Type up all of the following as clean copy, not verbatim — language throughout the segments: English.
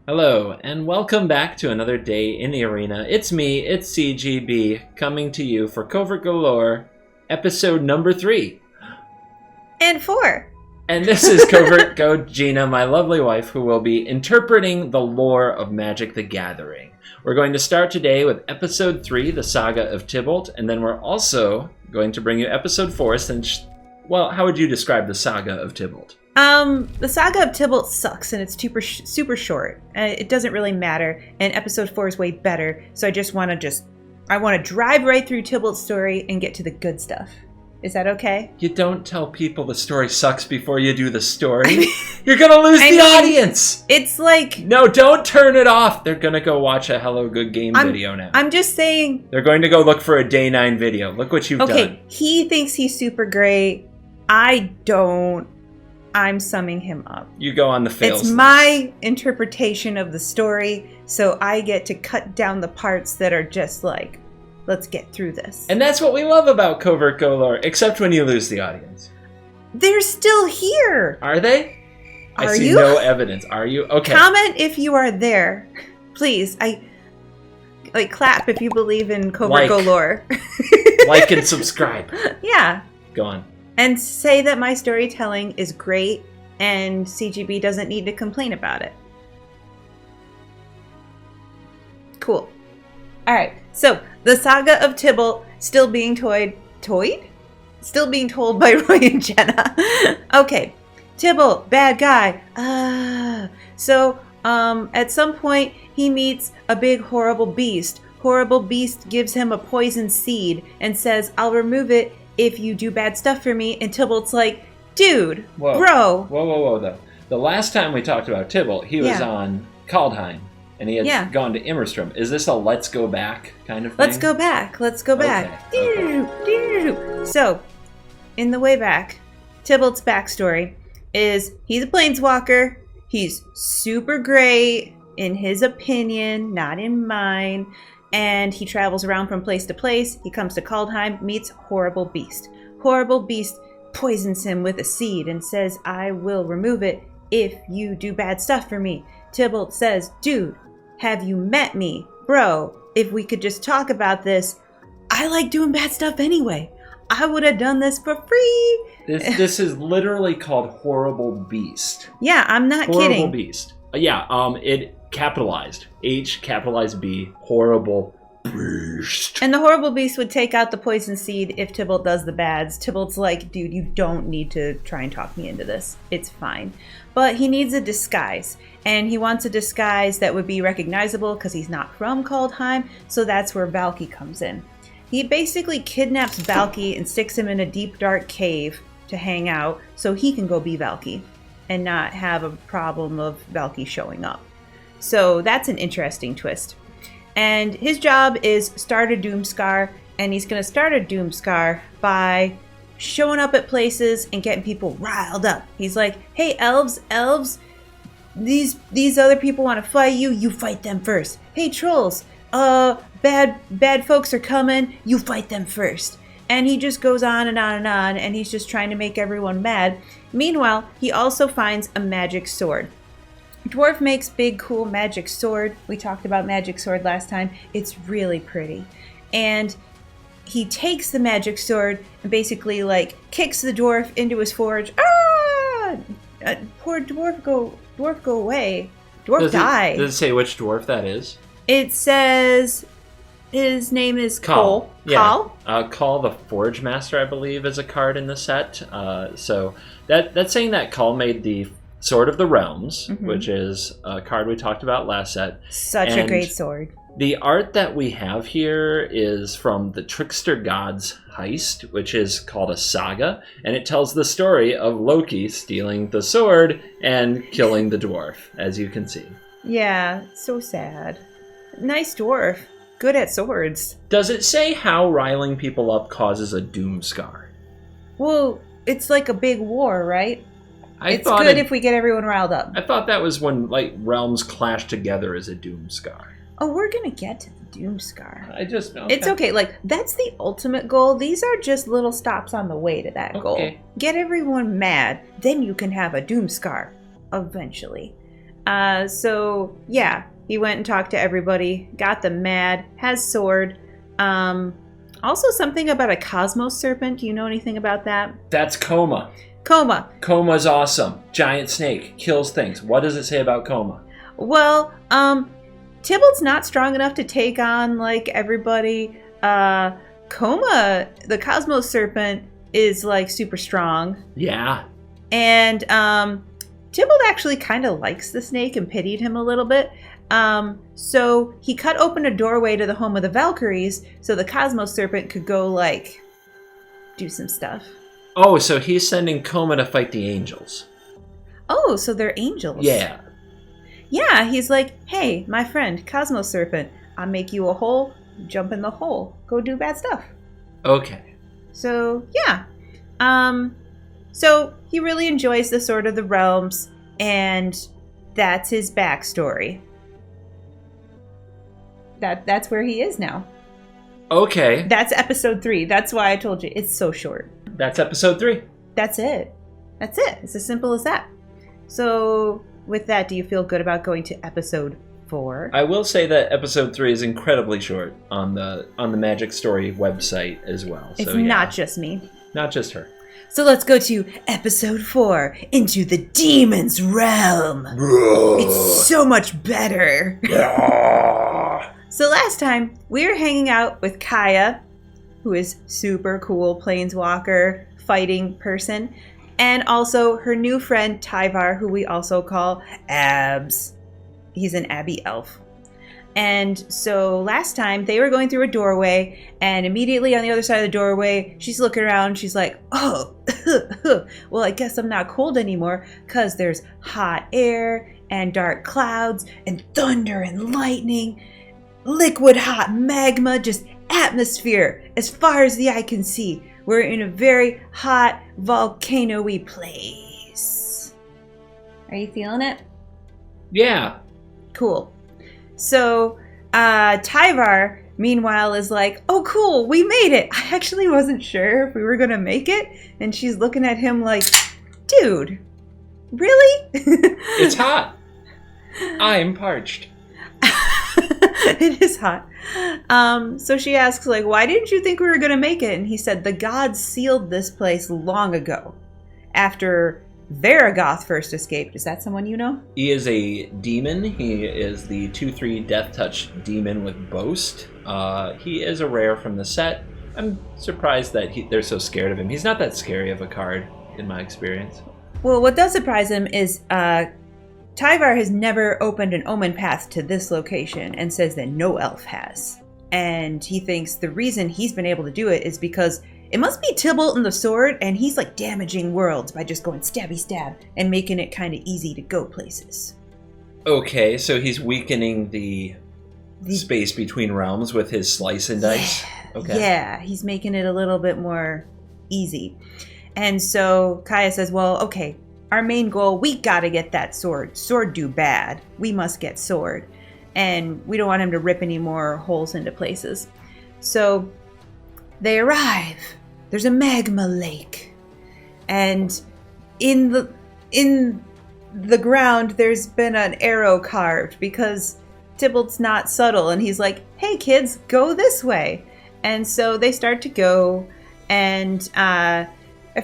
Hello, and welcome back to another day in the arena. It's me, it's CGB, coming to you for CovertGoLore, episode number 3. And 4. And this is CovertGo Gina, my lovely wife, who will be interpreting the lore of Magic the Gathering. We're going to start today with episode 3, the Saga of Tibalt, and then we're also going to bring you episode 4 since, well, how would you describe the Saga of Tibalt? The Saga of Tibalt sucks and it's super short. It doesn't really matter, and episode 4 is way better. So I want to drive right through Tibalt's story and get to the good stuff. Is that okay? You don't tell people the story sucks before you do the story. You're gonna lose the audience. It's like... No, don't turn it off. They're gonna go watch a Hello Good Game video now. I'm just saying... They're going to go look for a Day 9 video. Look what you've done. Okay, he thinks he's super great. I don't. I'm summing him up. You go on the fails. It's my interpretation of the story, so I get to cut down the parts that are just like, let's get through this. And that's what we love about CovertGoLore, except when you lose the audience. They're still here. Are they? I see no evidence. Are you? Okay. Comment if you are there. Please. Clap if you believe in CovertGoLore. Like and subscribe. Yeah. Go on. And say that my storytelling is great and CGB doesn't need to complain about it. Cool. Alright, so the Saga of Tibalt still being toyed? Still being told by Roy and Jenna. Okay, Tibalt, bad guy. So at some point he meets a big horrible beast. Horrible beast gives him a poison seed and says, I'll remove it if you do bad stuff for me. And Tibalt's like, dude, bro. Whoa, though. The last time we talked about Tibalt, he was on Kaldheim, and he had gone to Immerstrom. Is this a let's go back kind of thing? Let's go back. Okay. So, in the way back, Tibalt's backstory is he's a planeswalker. He's super great, in his opinion, not in mine. And he travels around from place to place. He comes to Kaldheim, meets Horrible Beast. Horrible Beast poisons him with a seed and says, I will remove it if you do bad stuff for me. Tibalt says, dude, have you met me? Bro, if we could just talk about this, I like doing bad stuff anyway. I would have done this for free. This is literally called Horrible Beast. Yeah, I'm not kidding. Horrible Beast. It capitalized. H, capitalized B, Horrible Beast. And the Horrible Beast would take out the poison seed if Tibalt does the bads. Tibalt's like, dude, you don't need to try and talk me into this. It's fine. But he needs a disguise. And he wants a disguise that would be recognizable because he's not from Kaldheim. So that's where Valky comes in. He basically kidnaps Valky and sticks him in a deep, dark cave to hang out so he can go be Valky and not have a problem of Valky showing up. So that's an interesting twist. And his job is start a Doomscar, and he's going to start a Doomscar by showing up at places and getting people riled up. He's like, hey, elves, these other people want to fight you, you fight them first. Hey, trolls, bad folks are coming, you fight them first. And he just goes on and on and on, and he's just trying to make everyone mad. Meanwhile, he also finds a magic sword. Dwarf makes big, cool magic sword. We talked about magic sword last time. It's really pretty. And he takes the magic sword and basically, kicks the dwarf into his forge. Poor dwarf, go away. Dwarf die. Does it say which dwarf that is? It says his name is Cole. Yeah. Call the Forge Master, I believe, is a card in the set. So that's saying that Call made the Sword of the Realms, which is a card we talked about last set. Such a great sword. The art that we have here is from the Trickster Gods Heist, which is called a saga, and it tells the story of Loki stealing the sword and killing the dwarf, as you can see. Yeah, so sad. Nice dwarf. Good at swords. Does it say how riling people up causes a Doomscar? Well, it's like a big war, right? It's good if we get everyone riled up. I thought that was when realms clash together as a Doomscar. Oh, we're gonna get to the Doomscar. I just know. It's okay. That's the ultimate goal. These are just little stops on the way to that goal. Get everyone mad, then you can have a Doomscar eventually. So yeah, he went and talked to everybody, got them mad, has sword. Also something about a cosmos serpent. Do you know anything about that? That's Coma. Coma. Coma's awesome. Giant snake. Kills things. What does it say about Coma? Well, Tibalt's not strong enough to take on, like, everybody. Coma, the cosmos serpent, is, like, super strong. Yeah. And Tibalt actually kind of likes the snake and pitied him a little bit. So he cut open a doorway to the home of the Valkyries so the cosmos serpent could go, like, do some stuff. Oh, so he's sending Coma to fight the angels. Oh, so they're angels. Yeah. Yeah, he's like, hey, my friend, Cosmos Serpent, I'll make you a hole, jump in the hole, go do bad stuff. Okay. So, yeah. So he really enjoys the Sword of the Realms, and that's his backstory. That's where he is now. Okay. That's episode 3. That's why I told you, it's so short. That's episode 3. That's it. That's it. It's as simple as that. So, with that, do you feel good about going to episode 4? I will say that episode 3 is incredibly short on the Magic Story website as well. It's so, yeah. not just me. Not just her. So let's go to episode 4, Into the Demon's Realm. It's so much better. So last time, we were hanging out with Kaya, who is super cool planeswalker fighting person, and also her new friend Tyvar, who we also call Abs. He's an Abby elf. And so last time they were going through a doorway, and immediately on the other side of the doorway, she's looking around. She's like, oh, well, I guess I'm not cold anymore because there's hot air and dark clouds and thunder and lightning, liquid hot magma, just atmosphere as far as the eye can see. We're in a very hot, volcano-y place. Are you feeling it? Yeah. Cool. So, Tyvar, meanwhile, is like, oh, cool, we made it. I actually wasn't sure if we were going to make it. And she's looking at him like, dude, really? It's hot. I'm parched. It is hot. So she asks, like, why didn't you think we were going to make it? And he said, the gods sealed this place long ago after Varagoth first escaped. Is that someone you know? He is a demon. He is the 2/3 Death Touch demon with Boast. He is a rare from the set. I'm surprised that they're so scared of him. He's not that scary of a card, in my experience. Well, what does surprise him is Tyvar has never opened an Omen Path to this location and says that no elf has. And he thinks the reason he's been able to do it is because it must be Tibalt and the sword, and he's like damaging worlds by just going stabby stab and making it kind of easy to go places. Okay, so he's weakening the space between realms with his slice and dice? Okay. Yeah, he's making it a little bit more easy. And so Kaya says, well, okay, our main goal, we gotta get that sword. Sword do bad. We must get sword. And we don't want him to rip any more holes into places. So they arrive. There's a magma lake. And in the ground, there's been an arrow carved because Tibalt's not subtle. And he's like, hey, kids, go this way. And so they start to go. And at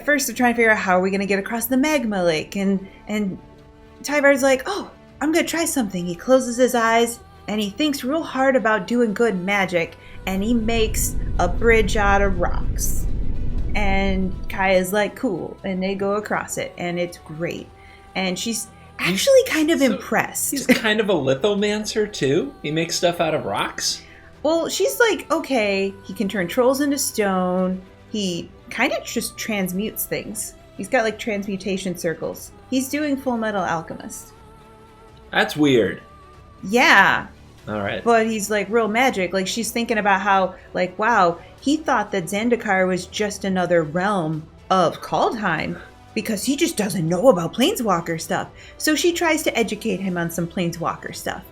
first, they're trying to figure out how are we going to get across the magma lake. And Tyvar's like, oh, I'm going to try something. He closes his eyes and he thinks real hard about doing good magic. And he makes a bridge out of rocks. And Kaya's like, cool. And they go across it. And it's great. And she's actually kind of impressed. He's kind of a lithomancer, too? He makes stuff out of rocks? Well, she's like, okay, he can turn trolls into stone. He kind of just transmutes things. He's got like transmutation circles. He's doing Full Metal Alchemist. That's weird. Yeah. All right. But he's like real magic. Like she's thinking about how, like, wow, he thought that Zendikar was just another realm of Kaldheim because he just doesn't know about Planeswalker stuff. So she tries to educate him on some Planeswalker stuff.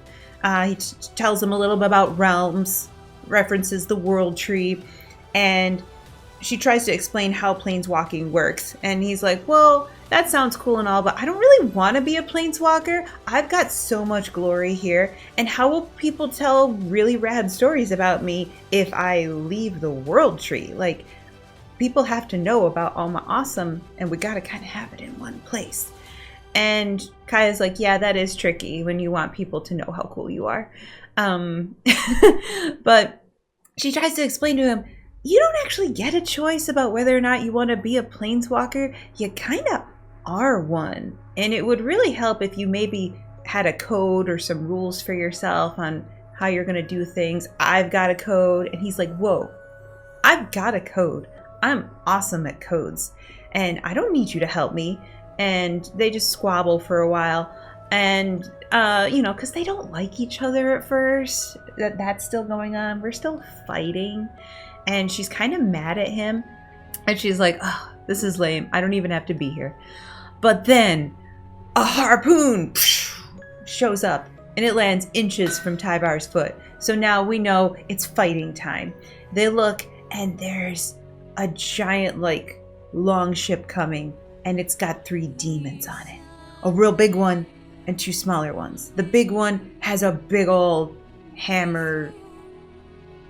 He tells him a little bit about realms, references the world tree, and she tries to explain how planeswalking works. And he's like, well, that sounds cool and all, but I don't really want to be a planeswalker. I've got so much glory here. And how will people tell really rad stories about me if I leave the world tree? Like, people have to know about all my awesome, and we got to kind of have it in one place. And Kaya's like, yeah, that is tricky when you want people to know how cool you are. But she tries to explain to him, you don't actually get a choice about whether or not you want to be a planeswalker. You kind of are one. And it would really help if you maybe had a code or some rules for yourself on how you're going to do things. I've got a code. And he's like, whoa, I've got a code. I'm awesome at codes. And I don't need you to help me. And they just squabble for a while. And, because they don't like each other at first. That's still going on. We're still fighting. And she's kind of mad at him. And she's like, oh, this is lame. I don't even have to be here. But then a harpoon shows up. And it lands inches from Tyvar's foot. So now we know it's fighting time. They look, and there's a giant, long ship coming. And it's got 3 demons on it. A real big one and 2 smaller ones. The big one has a big old hammer.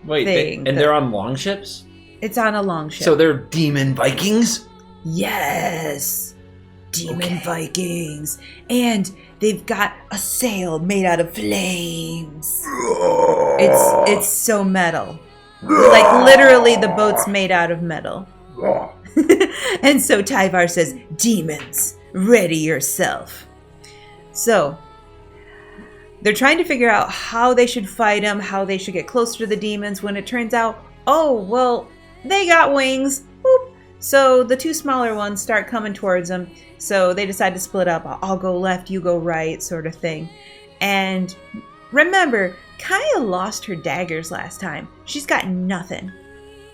Wait, they're on long ships? It's on a long ship. So they're demon Vikings? Yes. Demon Vikings. And they've got a sail made out of flames. It's so metal. Literally the boat's made out of metal. And so Tyvar says, demons, ready yourself. So they're trying to figure out how they should fight them, how they should get closer to the demons, when it turns out, oh, well, they got wings. Boop. So the 2 smaller ones start coming towards them. So they decide to split up. I'll go left, you go right, sort of thing. And remember, Kaya lost her daggers last time. She's got nothing.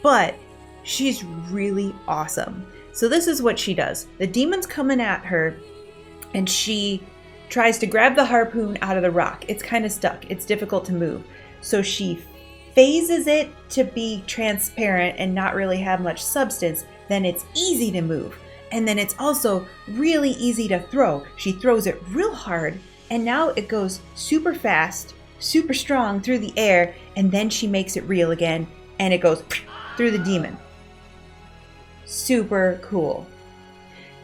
But she's really awesome. So this is what she does. The demon's coming at her, and she tries to grab the harpoon out of the rock. It's kind of stuck. It's difficult to move. So she phases it to be transparent and not really have much substance. Then it's easy to move. And then it's also really easy to throw. She throws it real hard, and now it goes super fast, super strong through the air, and then she makes it real again, and it goes through the demon. Super cool.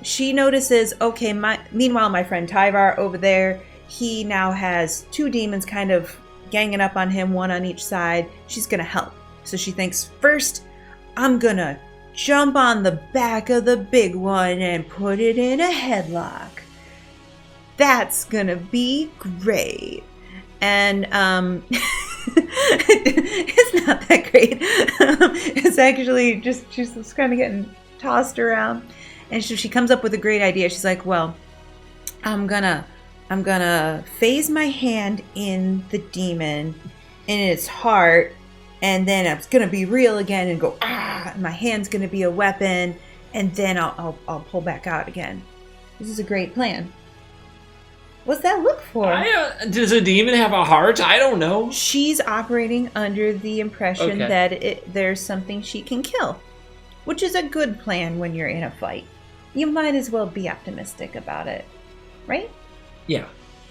She notices, okay, meanwhile, my friend Tyvar over there, he now has 2 demons kind of ganging up on him, 1 on each side. She's going to help. So she thinks, first, I'm going to jump on the back of the big one and put it in a headlock. That's going to be great. And it's not that great. It's actually just, she's just kind of getting tossed around. And so she comes up with a great idea. She's like, well, I'm gonna phase my hand in the demon, in its heart, and then it's gonna be real again and go, ah, my hand's gonna be a weapon, and then I'll pull back out again. This is a great plan. What's that look for? Does a demon have a heart? I don't know. She's operating under the impression that there's something she can kill, which is a good plan when you're in a fight. You might as well be optimistic about it, right? Yeah.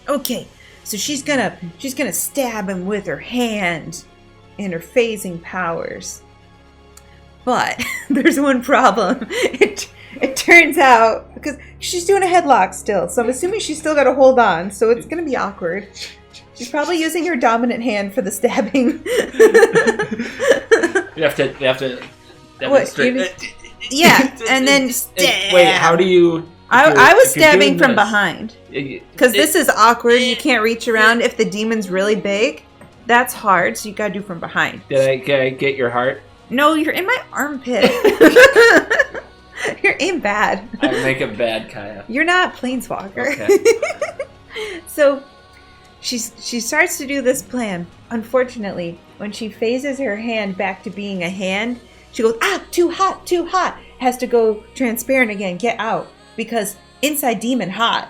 Okay, so she's gonna stab him with her hand in her phasing powers. But there's one problem. It turns out, because she's doing a headlock still, so I'm assuming she's still got to hold on, so it's going to be awkward. She's probably using her dominant hand for the stabbing. You have to demonstrate. Yeah, and then stab. Wait, how do you... I was stabbing from behind. Because this is awkward. You can't reach around if the demon's really big. That's hard, so you got to do from behind. Did I get your heart? No, you're in my armpit. You're aim bad. I make a bad Kaya. You're not Planeswalker. Okay. So she starts to do this plan. Unfortunately, when she phases her hand back to being a hand, she goes, too hot, too hot. Has to go transparent again, get out. Because inside demon hot.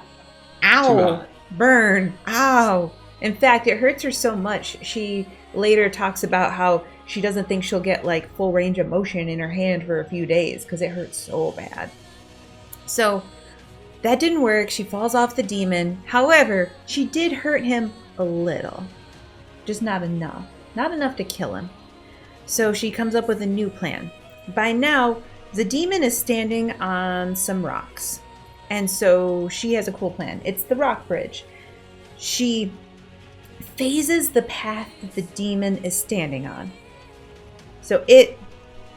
Ow. Too hot. Burn. Ow. In fact, it hurts her so much. She later talks about how she doesn't think she'll get like full range of motion in her hand for a few days because it hurts so bad. So that didn't work. She falls off the demon. However, she did hurt him a little. Just not enough. Not enough to kill him. So she comes up with a new plan. By now, the demon is standing on some rocks. And so she has a cool plan. It's the rock bridge. She phases the path that the demon is standing on. So it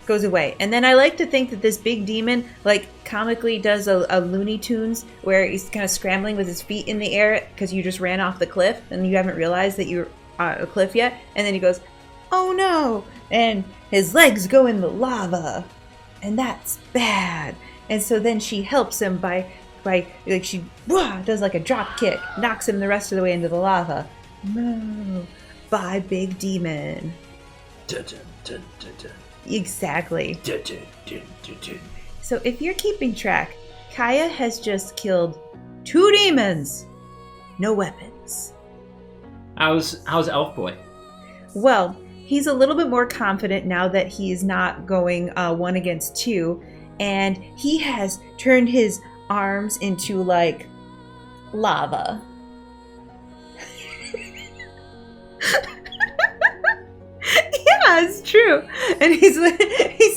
goes away. And then I like to think that this big demon, like, comically does a Looney Tunes where he's kind of scrambling with his feet in the air because you just ran off the cliff and you haven't realized that you're on a cliff yet. And then he goes, oh no! And his legs go in the lava. And that's bad. And so then she helps him by like, she does like a drop kick, knocks him the rest of the way into the lava. No. Bye, big demon. Dun, dun, dun, dun, dun. Exactly. Dun, dun, dun, dun, dun. So if you're keeping track, Kaya has just killed 2 demons. No weapons. How's Elf Boy? Well, he's a little bit more confident now that he's not going 1 against 2. And he has turned his arms into, like, lava. Yeah, it's true. And he's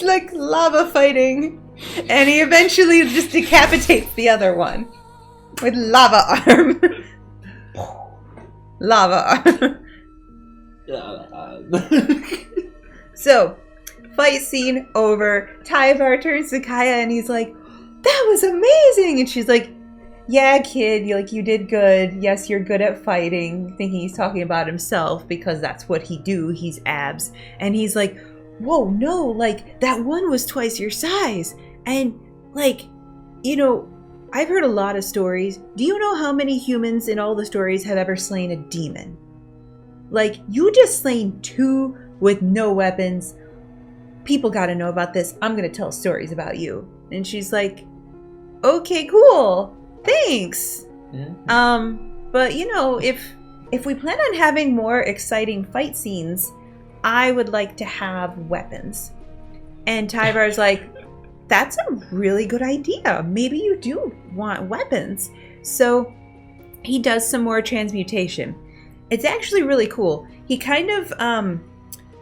like lava fighting. And he eventually just decapitates the other one. With lava arm. Lava arm. So, fight scene over. Tyvar turns to Kaya and he's like, that was amazing! And she's like, yeah, kid, you did good. Yes, you're good at fighting. Thinking he's talking about himself because that's what he do. He's abs. And he's like, whoa, no, like, that one was twice your size. And, like, I've heard a lot of stories. Do you know how many humans in all the stories have ever slain a demon? Like, you just slain 2 with no weapons. People gotta know about this. I'm gonna tell stories about you. And she's like, okay, cool. Thanks. Mm-hmm. But if we plan on having more exciting fight scenes, I would like to have weapons. And Tyvar's like, that's a really good idea. Maybe you do want weapons. So he does some more transmutation. It's actually really cool. He kind of,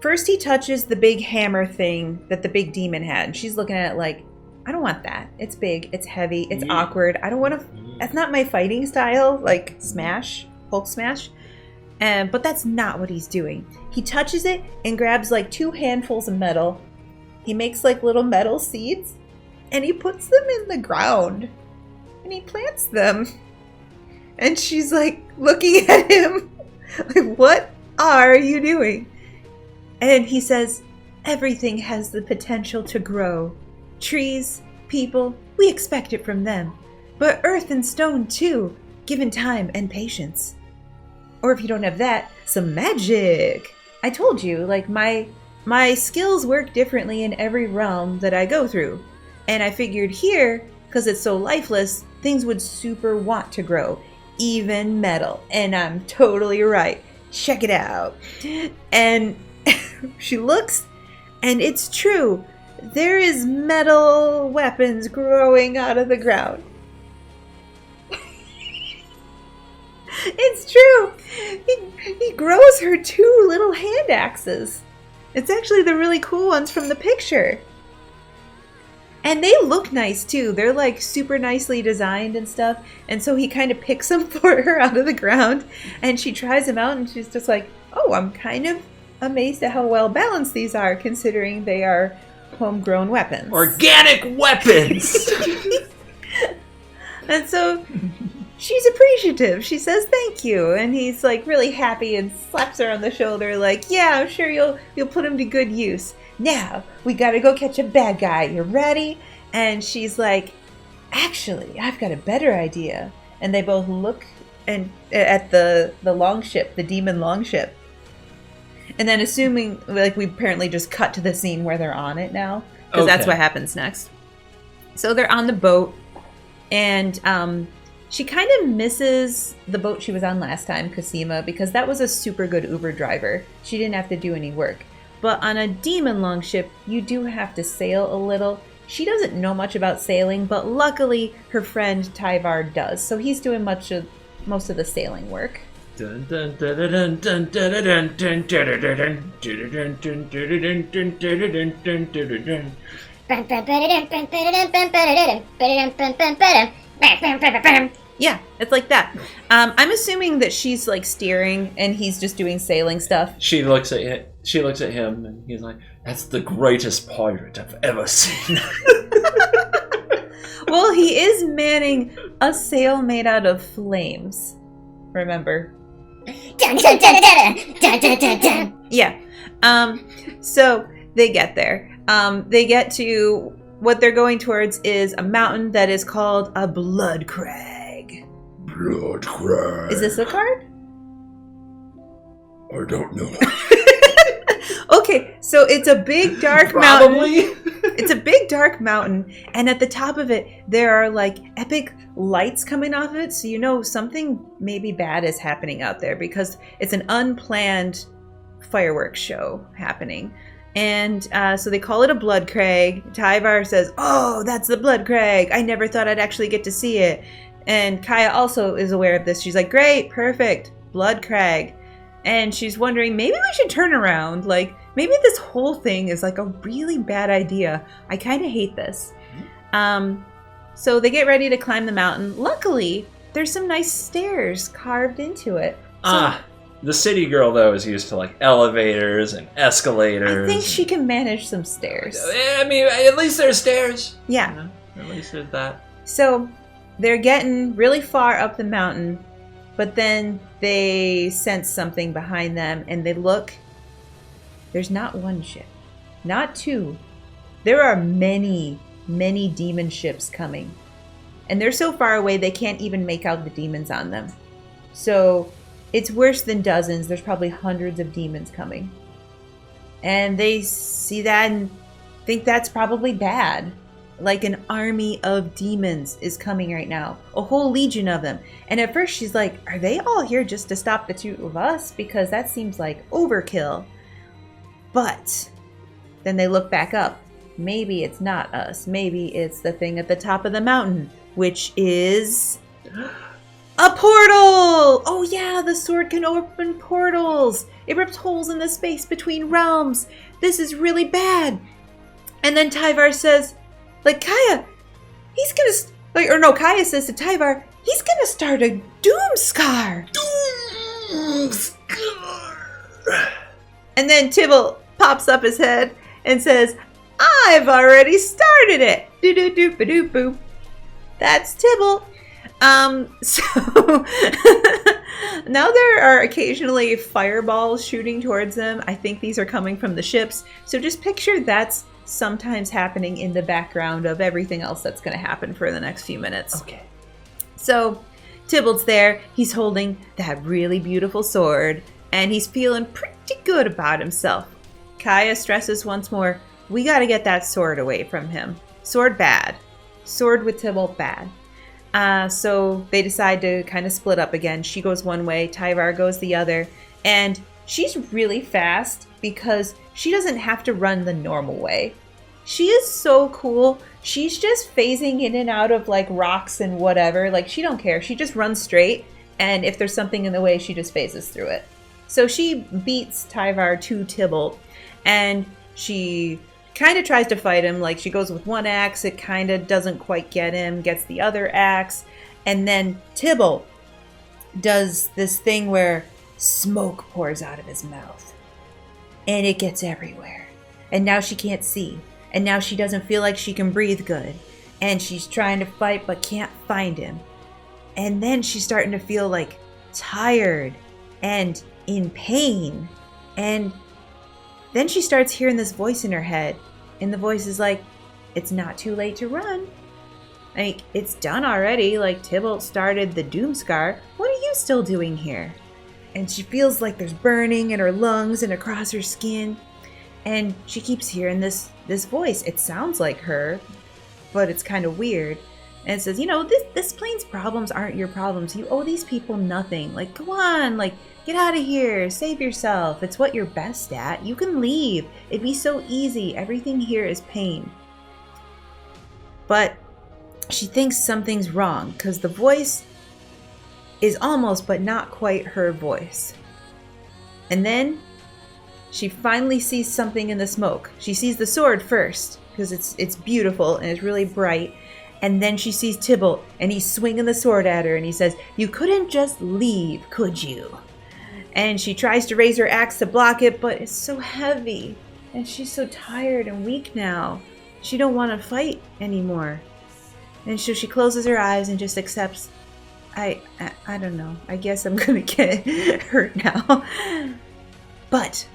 first he touches the big hammer thing that the big demon had. And she's looking at it like, I don't want that. It's big, it's heavy, it's awkward. I don't want to, that's not my fighting style, like Smash, Hulk Smash. But that's not what he's doing. He touches it and grabs like 2 handfuls of metal. He makes like little metal seeds and he puts them in the ground and he plants them. And she's like looking at him like, what are you doing? And he says, everything has the potential to grow. Trees, people, we expect it from them. But earth and stone too, given time and patience. Or if you don't have that, some magic. I told you, like, my skills work differently in every realm that I go through. And I figured here, because it's so lifeless, things would super want to grow. Even metal. And I'm totally right. Check it out. And she looks, and it's true. There is metal weapons growing out of the ground. It's true. He grows her 2 little hand axes. It's actually the really cool ones from the picture. And they look nice too. They're like super nicely designed and stuff. And so he kind of picks them for her out of the ground. And she tries them out and she's just like, oh, I'm kind of amazed at how well balanced these are considering they are homegrown weapons. Organic weapons! And so she's appreciative. She says thank you. And he's like really happy and slaps her on the shoulder like, yeah, I'm sure you'll put him to good use. Now, we gotta go catch a bad guy. You ready? And she's like, actually, I've got a better idea. And they both look at the longship, the demon longship. And then assuming, like, we apparently just cut to the scene where they're on it now. Because that's what happens next. So they're on the boat. And she kind of misses the boat she was on last time, Cosima, because that was a super good Uber driver. She didn't have to do any work. But on a demon longship, you do have to sail a little. She doesn't know much about sailing, but luckily her friend Tyvar does. So he's doing most of the sailing work. Dun, dun, dun, dun, dun, dun, dun, dun, dun, dun, dun, dun. Yeah, it's like that. I'm assuming that she's like steering and he's just doing sailing stuff. She looks at him and he's like, "That's the greatest pirate I've ever seen." Well, he is manning a sail made out of flames. Remember? Dun, dun, dun, dun, dun, dun, dun, dun. Yeah. So they get there. They get to what they're going towards is a mountain that is called a blood crag. Blood crag. Is this a card? I don't know. Okay, so it's a big dark Probably. mountain. It's a big dark mountain, and at the top of it, there are like epic lights coming off of it, so you know something maybe bad is happening out there because it's an unplanned fireworks show happening. And so they call it a blood crag. Tyvar says, "Oh, that's the blood crag. I never thought I'd actually get to see it." And Kaya also is aware of this. She's like, "Great, perfect, blood crag." And she's wondering, maybe we should turn around. Like, maybe this whole thing is like a really bad idea. I kind of hate this. So they get ready to climb the mountain. Luckily, there's some nice stairs carved into it. So The city girl, though, is used to like elevators and escalators. I think she can manage some stairs. I mean, at least there's stairs. Yeah. You know, at least there's that. So they're getting really far up the mountain, but then they sense something behind them and they look. There's not one ship, not two. There are many, many demon ships coming. And they're so far away they can't even make out the demons on them. So it's worse than dozens. There's probably hundreds of demons coming. And they see that and think that's probably bad. Like an army of demons is coming right now. A whole legion of them. And at first she's like, are they all here just to stop the two of us? Because that seems like overkill. But then they look back up. Maybe it's not us. Maybe it's the thing at the top of the mountain, which is a portal! Oh yeah, the sword can open portals. It rips holes in the space between realms. This is really bad. And then Tyvar says, like, Kaya, he's gonna, Kaya says to Tyvar, he's gonna start a Doomscar. Doomscar. And then Tibalt pops up his head and says, I've already started it. Do-do-do-ba-do-boo. That's Tibalt. So now there are occasionally fireballs shooting towards them. I think these are coming from the ships. So just picture that's sometimes happening in the background of everything else that's going to happen for the next few minutes. Okay. So Tibalt's there. He's holding that really beautiful sword, and he's feeling pretty good about himself. Kaya stresses once more, we got to get that sword away from him. Sword bad. Sword with Tibalt bad. So they decide to kind of split up again. She goes one way, Tyvar goes the other, and she's really fast because she doesn't have to run the normal way. She is so cool. She's just phasing in and out of like rocks and whatever. Like she don't care. She just runs straight, and if there's something in the way, she just phases through it. So she beats Tyvar to Tibalt, and she kind of tries to fight him. Like she goes with one axe, it kind of doesn't quite get him, gets the other axe, and then Tibalt does this thing where smoke pours out of his mouth and it gets everywhere, and now she can't see, and now she doesn't feel like she can breathe good, and she's trying to fight but can't find him, and then she's starting to feel like tired and in pain, and then she starts hearing this voice in her head, and the voice is like, it's not too late to run. Like, it's done already. Like, Tibalt started the Doomscar. What are you still doing here? And she feels like there's burning in her lungs and across her skin. And she keeps hearing this voice. It sounds like her, but it's kind of weird. And it says, you know, this plane's problems aren't your problems. You owe these people nothing. Like, go on, like, get out of here. Save yourself. It's what you're best at. You can leave. It'd be so easy. Everything here is pain. but she thinks something's wrong because the voice is almost but not quite her voice. And then she finally sees something in the smoke. She sees the sword first because it's beautiful and it's really bright. And then she sees Tibalt and he's swinging the sword at her and he says, "You couldn't just leave, could you?" And she tries to raise her axe to block it, but it's so heavy. And she's so tired and weak now. She don't want to fight anymore. And so she closes her eyes and just accepts, I don't know. I guess I'm going to get hurt now. But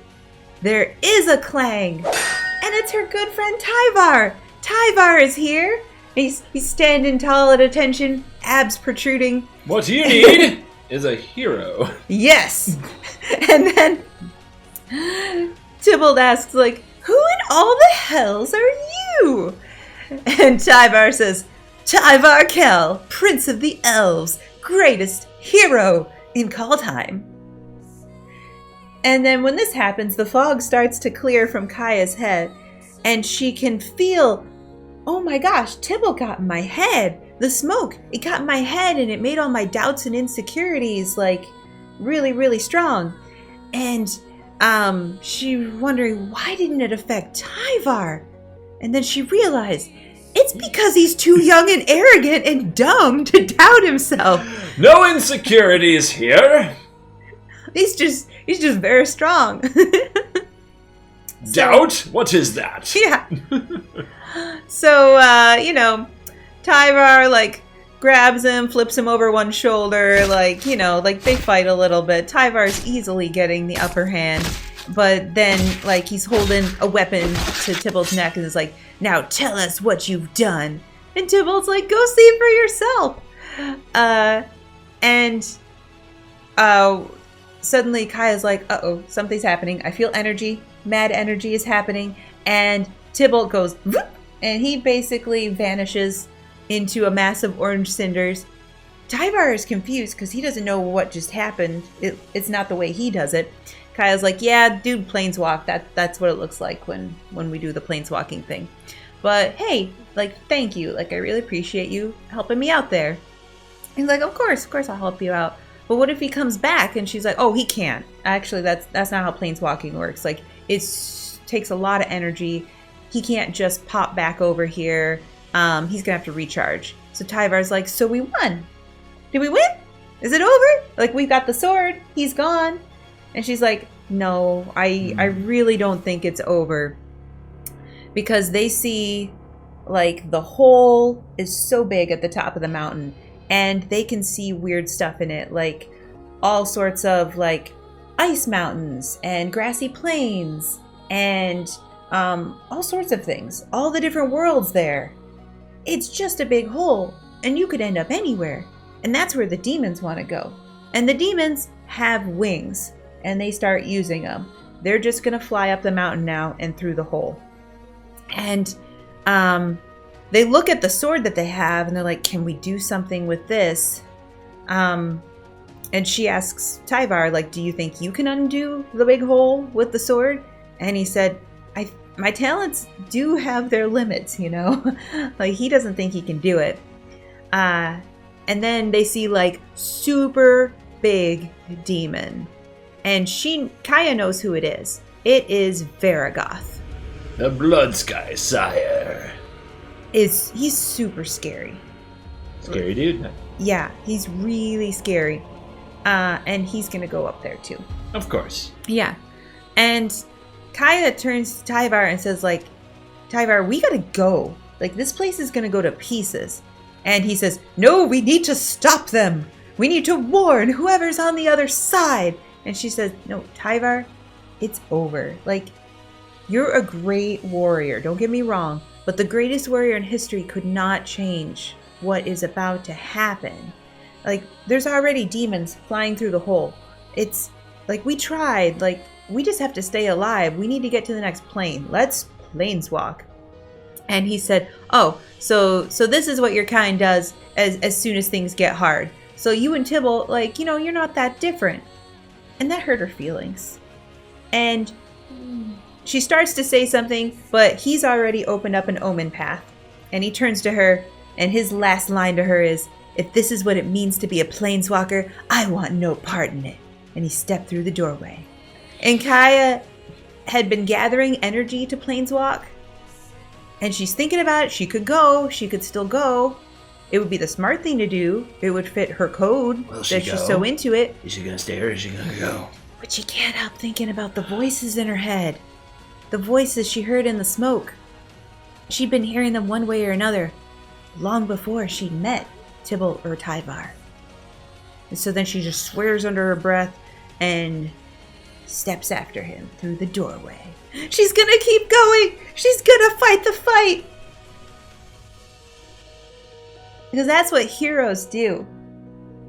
there is a clang. And it's her good friend Tyvar. Tyvar is here. He's standing tall at attention, abs protruding. What you need is a hero. Yes. And then Tibalt asks, like, "Who in all the hells are you?" And Tyvar says, "Tyvar Kell, Prince of the Elves, greatest hero in Kaldheim." And then when this happens, the fog starts to clear from Kaya's head, and she can feel, oh my gosh, Tibalt got in my head. The smoke, it got in my head and it made all my doubts and insecurities like really, really strong. And she wondering, why didn't it affect Tyvar? And then she realized, it's because he's too young and arrogant and dumb to doubt himself. No insecurities here. He's just very strong. Doubt? What is that? Yeah. So, Tyvar, like, grabs him, flips him over one shoulder, like, they fight a little bit. Tyvar's easily getting the upper hand, but then, like, he's holding a weapon to Tibalt's neck and is like, "Now tell us what you've done." And Tibalt's like, "Go see for yourself." Suddenly Kaya's like, "Uh-oh, something's happening. I feel energy. Mad energy is happening." And Tibalt goes, "Vroom," and he basically vanishes into a mass of orange cinders. Tyvar is confused because he doesn't know what just happened. It's not the way he does it. Kaya's like, "Yeah, dude, planeswalk. That's what it looks like when we do the planeswalking thing. But hey, like, thank you. Like, I really appreciate you helping me out there." He's like, of course I'll help you out. But what if he comes back?" And she's like, "Oh, he can't. Actually, that's not how planeswalking works. Like, it takes a lot of energy. He can't just pop back over here. He's gonna have to recharge." So Tyvar's like, "So we won. Did we win? Is it over? Like, we've got the sword. He's gone." And she's like, "No, I really don't think it's over." Because they see, like, the hole is so big at the top of the mountain. And they can see weird stuff in it, like all sorts of, like, ice mountains and grassy plains and all sorts of things. All the different worlds there. It's just a big hole, and you could end up anywhere. And that's where the demons want to go. And the demons have wings, and they start using them. They're just going to fly up the mountain now and through the hole. And they look at the sword that they have, and they're like, "Can we do something with this?" And she asks Tyvar, like, "Do you think you can undo the big hole with the sword?" And he said, my talents do have their limits, Like, he doesn't think he can do it. And then they see, like, super big demon. And Kaya knows who it is. It is Varagoth. The Blood Sky Sire. He's super scary. Scary dude. Yeah, he's really scary. And he's gonna go up there too. Of course. Yeah. And Kaya turns to Tyvar and says, like, "Tyvar, we gotta go. Like, this place is gonna go to pieces." And he says, "No, we need to stop them. We need to warn whoever's on the other side." And she says, "No, Tyvar, it's over. Like, you're a great warrior. Don't get me wrong. But the greatest warrior in history could not change what is about to happen. Like, there's already demons flying through the hole. It's like, we tried. Like, we just have to stay alive. We need to get to the next plane. Let's planeswalk." And he said, "Oh, so this is what your kind does as soon as things get hard. So you and Tibalt, like, you're not that different." And that hurt her feelings. And she starts to say something, but he's already opened up an omen path. And he turns to her, and his last line to her is, "If this is what it means to be a planeswalker, I want no part in it." And he stepped through the doorway. And Kaya had been gathering energy to planeswalk. And she's thinking about it. She could go. She could still go. It would be the smart thing to do. It would fit her code. Will she that go? She's so into it. Is she gonna stay or is she gonna go? But she can't help thinking about the voices in her head. The voices she heard in the smoke. She'd been hearing them one way or another long before she'd met Tibalt or Tyvar. And so then she just swears under her breath and steps after him through the doorway. She's gonna keep going! She's gonna fight the fight! Because that's what heroes do.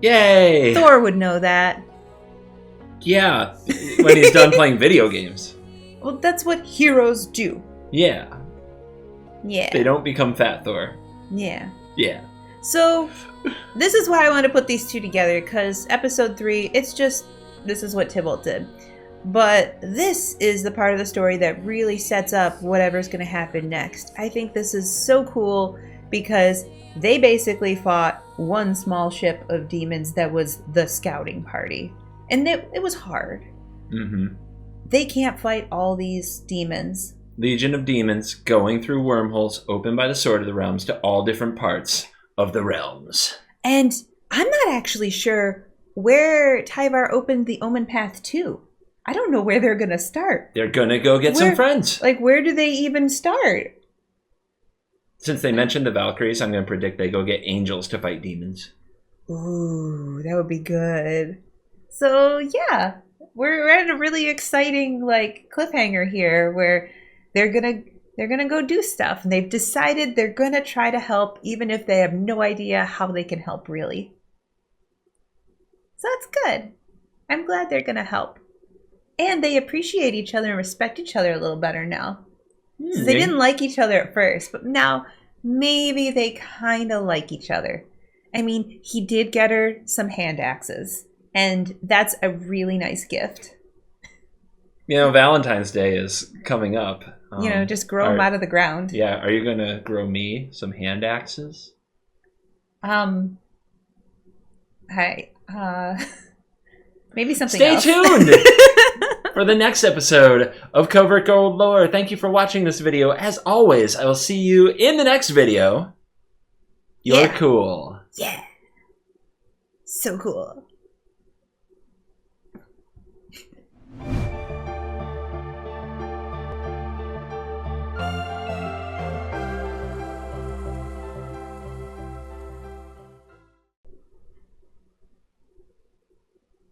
Yay! Thor would know that. Yeah, when he's done playing video games. Well, that's what heroes do. Yeah. Yeah. They don't become Fat Thor. Yeah. Yeah. So, this is why I want to put these two together, because episode 3, it's just, this is what Tibalt did. But this is the part of the story that really sets up whatever's going to happen next. I think this is so cool because they basically fought one small ship of demons that was the scouting party. And it was hard. Mm-hmm. They can't fight all these demons. Legion of demons going through wormholes opened by the Sword of the Realms to all different parts of the realms. And I'm not actually sure where Tyvar opened the Omen Path to. I don't know where they're going to start. They're going to go get some friends. Like, where do they even start? Since they mentioned the Valkyries, I'm going to predict they go get angels to fight demons. Ooh, that would be good. So, yeah. We're at a really exciting, like, cliffhanger here where they're gonna go do stuff. And they've decided they're going to try to help even if they have no idea how they can help, really. So that's good. I'm glad they're going to help. And they appreciate each other and respect each other a little better now. So they didn't like each other at first, but now maybe they kind of like each other. I mean, he did get her some hand axes, and that's a really nice gift. You know, Valentine's Day is coming up. Just grow them out of the ground. Yeah, are you going to grow me some hand axes? Maybe something Stay else. tuned for the next episode of CovertGoLore. Thank you for watching this video. As always, I will see you in the next video. You're cool. Yeah. So cool.